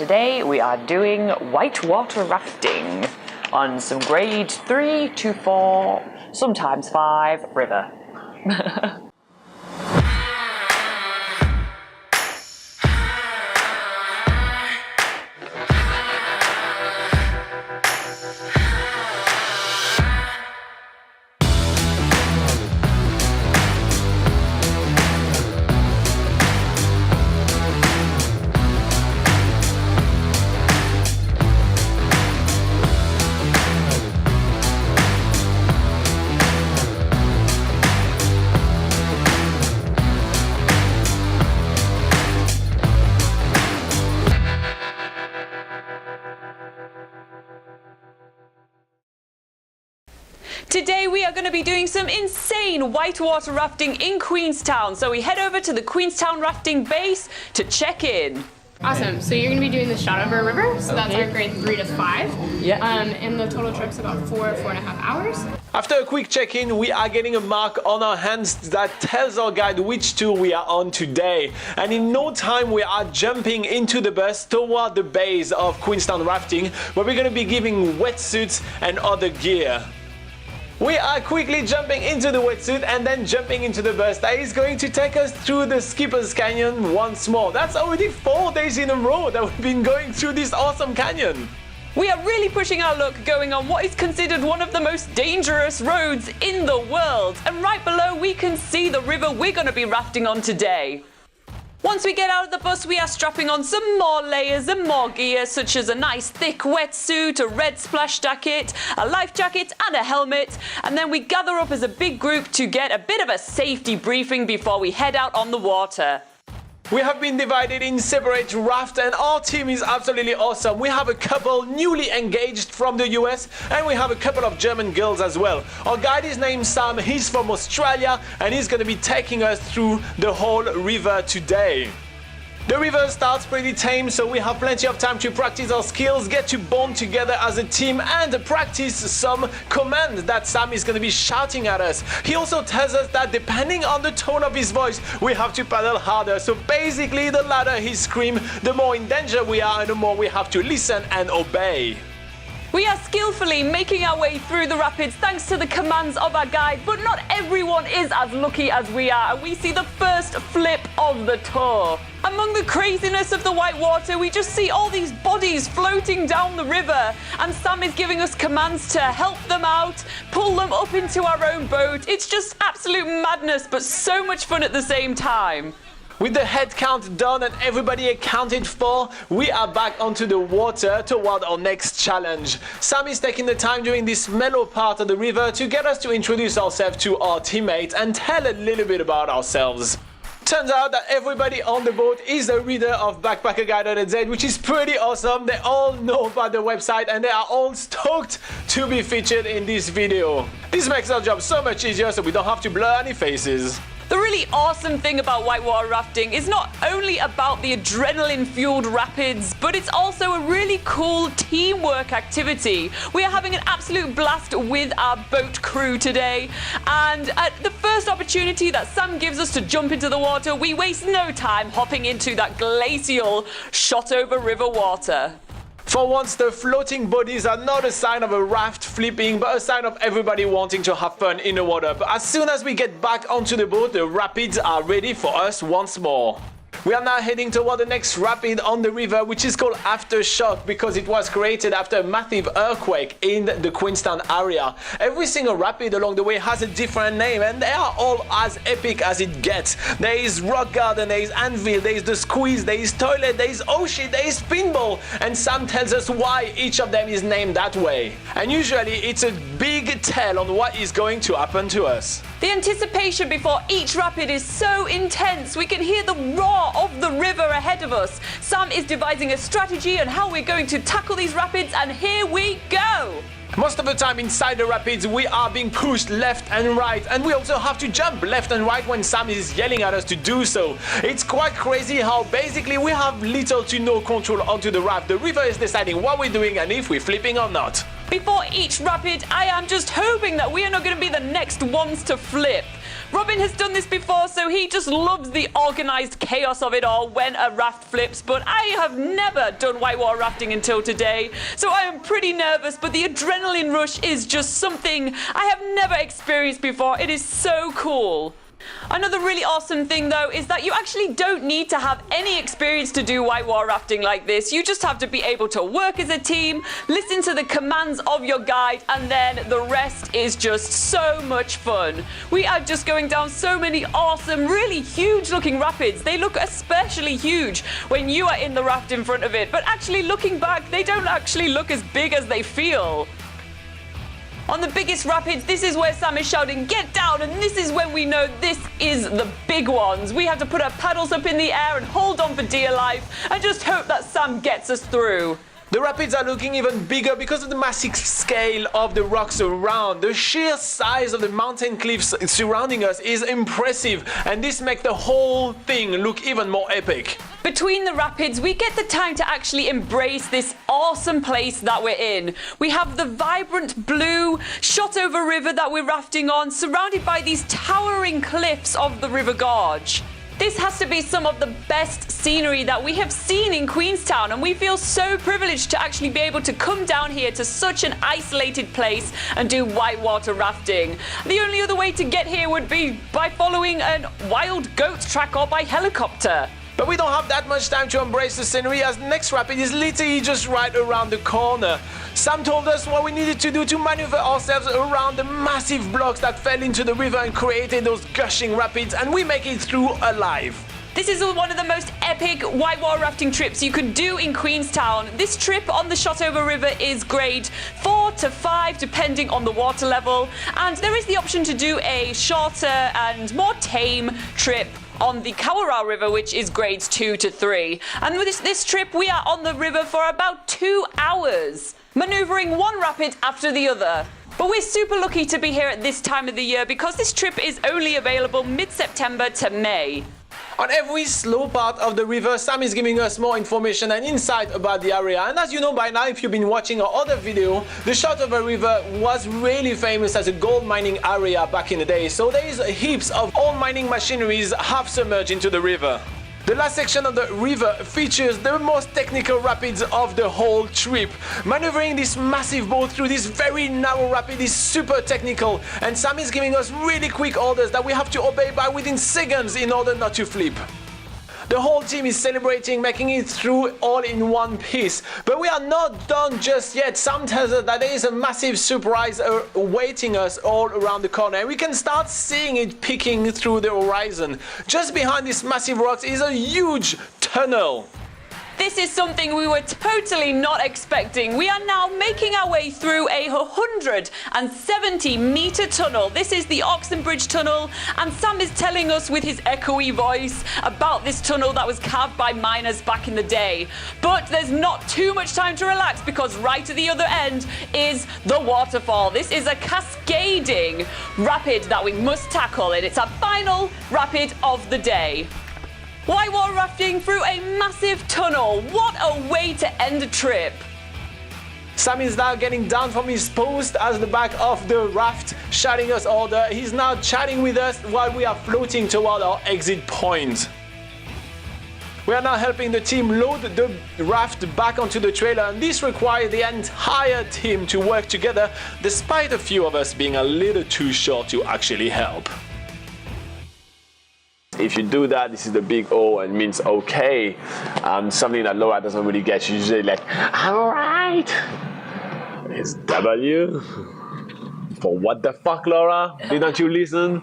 Today we are doing whitewater rafting on some grade 3 to 4, sometimes 5 river. Today we are going to be doing some insane whitewater rafting in Queenstown, so we head over to the Queenstown Rafting base to check in. Awesome, so you're going to be doing the Shotover River, so that's our grade 3 to 5. Yeah. And the total trip's about 4.5 hours. After a quick check-in, we are getting a mark on our hands that tells our guide which tour we are on today. And in no time, we are jumping into the bus toward the base of Queenstown Rafting, where we're going to be giving wetsuits and other gear. We are quickly jumping into the wetsuit and then jumping into the bus that is going to take us through the Skipper's Canyon once more. That's already 4 days in a row that we've been going through this awesome canyon. We are really pushing our luck going on what is considered one of the most dangerous roads in the world. And right below we can see the river we're going to be rafting on today. Once we get out of the bus, we are strapping on some more layers and more gear, such as a nice thick wetsuit, a red splash jacket, a life jacket and a helmet. And then we gather up as a big group to get a bit of a safety briefing before we head out on the water. We have been divided in separate rafts and our team is absolutely awesome. We have a couple newly engaged from the US and we have a couple of German girls as well. Our guide is named Sam, he's from Australia and he's going to be taking us through the whole river today. The river starts pretty tame, so we have plenty of time to practice our skills, get to bond together as a team and practice some command that Sam is going to be shouting at us. He also tells us that depending on the tone of his voice, we have to paddle harder. So basically, the louder he screams, the more in danger we are and the more we have to listen and obey. We are skillfully making our way through the rapids thanks to the commands of our guide, but not everyone is as lucky as we are, and we see the first flip of the tour. Among the craziness of the white water, we just see all these bodies floating down the river, and Sam is giving us commands to help them out, pull them up into our own boat. It's just absolute madness, but so much fun at the same time. With the head count done and everybody accounted for, we are back onto the water toward our next challenge. Sam is taking the time during this mellow part of the river to get us to introduce ourselves to our teammates and tell a little bit about ourselves. Turns out that everybody on the boat is a reader of backpackerguide.nz, which is pretty awesome. They all know about the website and they are all stoked to be featured in this video. This makes our job so much easier so we don't have to blur any faces. The really awesome thing about whitewater rafting is not only about the adrenaline-fueled rapids, but it's also a really cool teamwork activity. We are having an absolute blast with our boat crew today, and at the first opportunity that Sam gives us to jump into the water, we waste no time hopping into that glacial Shotover River water. For once, the floating bodies are not a sign of a raft flipping, but a sign of everybody wanting to have fun in the water. But as soon as we get back onto the boat, the rapids are ready for us once more. We are now heading toward the next rapid on the river, which is called Aftershock because it was created after a massive earthquake in the Queenstown area. Every single rapid along the way has a different name and they are all as epic as it gets. There is Rock Garden, there is Anvil, there is The Squeeze, there is Toilet, there is Auxin, there is Pinball, and Sam tells us why each of them is named that way. And usually it's a big tell on what is going to happen to us. The anticipation before each rapid is so intense, we can hear the roar of the river ahead of us. Sam is devising a strategy on how we're going to tackle these rapids, and here we go! Most of the time inside the rapids we are being pushed left and right, and we also have to jump left and right when Sam is yelling at us to do so. It's quite crazy how basically we have little to no control onto the raft. The river is deciding what we're doing and if we're flipping or not. Before each rapid, I am just hoping that we are not going to be the next ones to flip. Robin has done this before, so he just loves the organized chaos of it all when a raft flips, but I have never done whitewater rafting until today, so I am pretty nervous, but the adrenaline rush is just something I have never experienced before. It is so cool. Another really awesome thing though is that you actually don't need to have any experience to do whitewater rafting like this. You just have to be able to work as a team, listen to the commands of your guide, and then the rest is just so much fun. We are just going down so many awesome, really huge looking rapids. They look especially huge when you are in the raft in front of it, but actually looking back, they don't actually look as big as they feel. On the biggest rapids, this is where Sam is shouting, "Get down!" and this is when we know this is the big ones. We have to put our paddles up in the air and hold on for dear life and just hope that Sam gets us through. The rapids are looking even bigger because of the massive scale of the rocks around. The sheer size of the mountain cliffs surrounding us is impressive, and this makes the whole thing look even more epic. Between the rapids, we get the time to actually embrace this awesome place that we're in. We have the vibrant blue Shotover River that we're rafting on, surrounded by these towering cliffs of the river gorge. This has to be some of the best scenery that we have seen in Queenstown, and we feel so privileged to actually be able to come down here to such an isolated place and do whitewater rafting. The only other way to get here would be by following a wild goat track or by helicopter. But we don't have that much time to embrace the scenery, as the next rapid is literally just right around the corner. Sam told us what we needed to do to maneuver ourselves around the massive blocks that fell into the river and created those gushing rapids, and we make it through alive. This is one of the most epic whitewater rafting trips you could do in Queenstown. This trip on the Shotover River is grade 4 to 5 depending on the water level, and there is the option to do a shorter and more tame trip on the Kawara River, which is grades 2 to 3. And with this trip, we are on the river for about 2 hours, maneuvering one rapid after the other. But we're super lucky to be here at this time of the year because this trip is only available mid-September to May. On every slow part of the river, Sam is giving us more information and insight about the area. And as you know by now, if you've been watching our other video, the Shotover River was really famous as a gold mining area back in the day. So there is heaps of old mining machineries have submerged into the river. The last section of the river features the most technical rapids of the whole trip. Maneuvering this massive boat through this very narrow rapid is super technical, and Sam is giving us really quick orders that we have to obey by within seconds in order not to flip. The whole team is celebrating making it through all in one piece. But we are not done just yet. Sam tells us that there is a massive surprise awaiting us all around the corner, and we can start seeing it peeking through the horizon. Just behind these massive rocks is a huge tunnel. This is something we were totally not expecting. We are now making our way through a 170-meter tunnel. This is the Auxin Bridge tunnel, and Sam is telling us with his echoey voice about this tunnel that was carved by miners back in the day. But there's not too much time to relax because right at the other end is the waterfall. This is a cascading rapid that we must tackle, and it's our final rapid of the day. Whitewater rafting through a massive tunnel. What a way to end a trip. Sam is now getting down from his post at the back of the raft, shouting us order. He's now chatting with us while we are floating toward our exit point. We are now helping the team load the raft back onto the trailer, and this requires the entire team to work together, despite a few of us being a little too short to actually help. If you do that, this is the big O and means okay. Something that Laura doesn't really get. She's usually like, alright. It's W. For what the fuck, Laura? Didn't you listen?